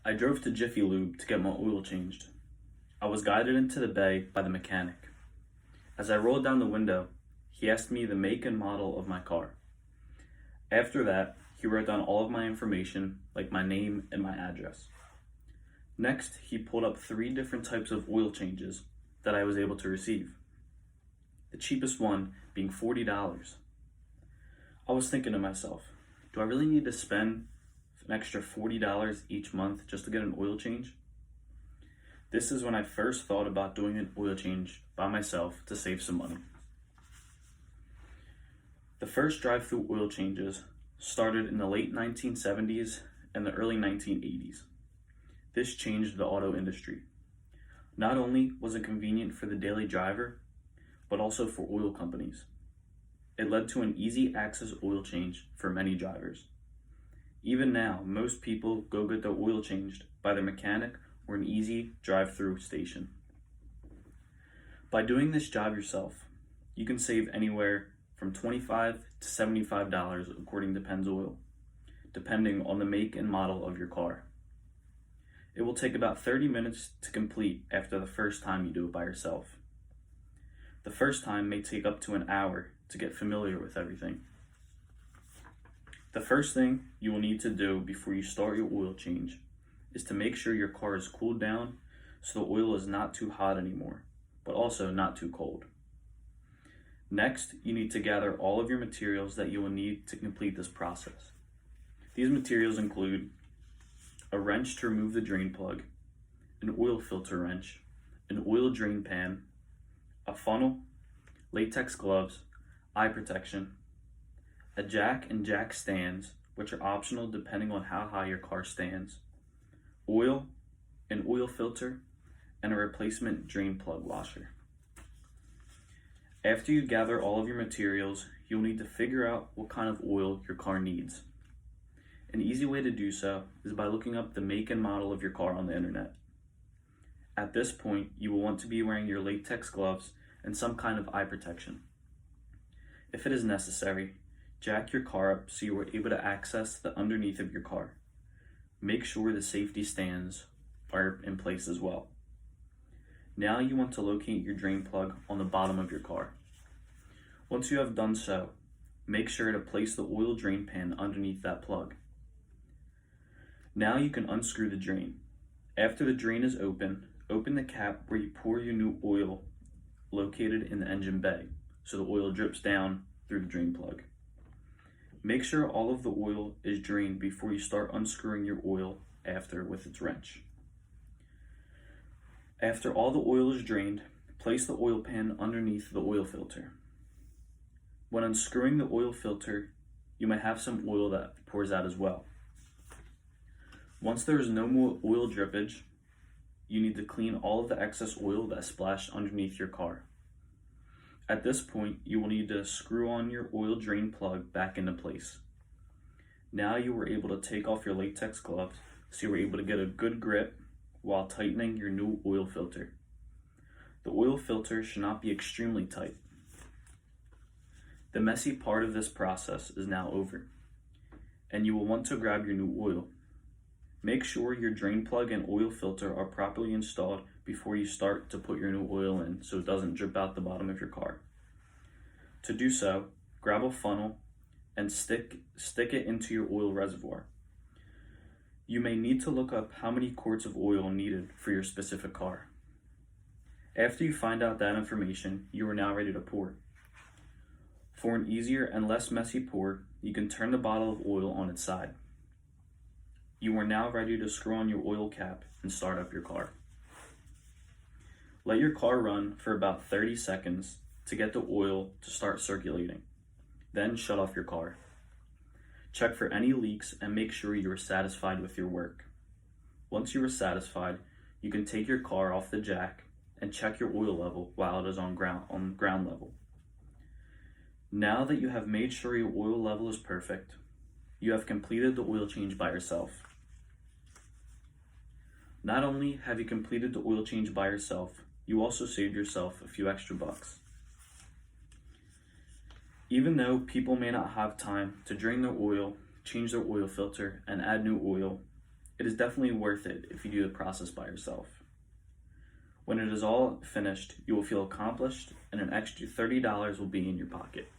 I drove to Jiffy Lube to get my oil changed. I was guided into the bay by the mechanic. As I rolled down the window, he asked me the make and model of my car. After that, he wrote down all of my information, like my name and my address. Next, he pulled up 3 different types of oil changes that I was able to receive. The cheapest one being $40. I was thinking to myself, do I really need to spend an extra $40 each month just to get an oil change? This is when I first thought about doing an oil change by myself to save some money. The first drive-through oil changes started in the late 1970s and the early 1980s. This changed the auto industry. Not only was it convenient for the daily driver, but also for oil companies. It led to an easy access oil change for many drivers. Even now, most people go get their oil changed by their mechanic or an easy drive-through station. By doing this job yourself, you can save anywhere from $25 to $75 according to Pennzoil, depending on the make and model of your car. It will take about 30 minutes to complete after the first time you do it by yourself. The first time may take up to an hour to get familiar with everything. The first thing you will need to do before you start your oil change is to make sure your car is cooled down so the oil is not too hot anymore, but also not too cold. Next, you need to gather all of your materials that you will need to complete this process. These materials include a wrench to remove the drain plug, an oil filter wrench, an oil drain pan, a funnel, latex gloves, eye protection, a jack and jack stands, which are optional depending on how high your car stands, oil, an oil filter, and a replacement drain plug washer. After you gather all of your materials, you'll need to figure out what kind of oil your car needs. An easy way to do so is by looking up the make and model of your car on the internet. At this point, you will want to be wearing your latex gloves and some kind of eye protection. If it is necessary, jack your car up so you are able to access the underneath of your car. Make sure the safety stands are in place as well. Now you want to locate your drain plug on the bottom of your car. Once you have done so, make sure to place the oil drain pan underneath that plug. Now you can unscrew the drain. After the drain is open the cap where you pour your new oil located in the engine bay, so the oil drips down through the drain plug. Make sure all of the oil is drained before you start unscrewing your oil after with its wrench. After all the oil is drained, place the oil pan underneath the oil filter. When unscrewing the oil filter, you may have some oil that pours out as well. Once there is no more oil drippage, you need to clean all of the excess oil that splashed underneath your car. At this point, you will need to screw on your oil drain plug back into place. Now you were able to take off your latex gloves so you were able to get a good grip while tightening your new oil filter. The oil filter should not be extremely tight. The messy part of this process is now over, and you will want to grab your new oil. Make sure your drain plug and oil filter are properly installed before you start to put your new oil in so it doesn't drip out the bottom of your car. To do so, grab a funnel and stick it into your oil reservoir. You may need to look up how many quarts of oil needed for your specific car. After you find out that information, you are now ready to pour. For an easier and less messy pour, you can turn the bottle of oil on its side. You are now ready to screw on your oil cap and start up your car. Let your car run for about 30 seconds to get the oil to start circulating. Then shut off your car. Check for any leaks and make sure you are satisfied with your work. Once you are satisfied, you can take your car off the jack and check your oil level while it is on ground level. Now that you have made sure your oil level is perfect, you have completed the oil change by yourself. Not only have you completed the oil change by yourself, you also saved yourself a few extra bucks. Even though people may not have time to drain their oil, change their oil filter, and add new oil, it is definitely worth it if you do the process by yourself. When it is all finished, you will feel accomplished and an extra $30 will be in your pocket.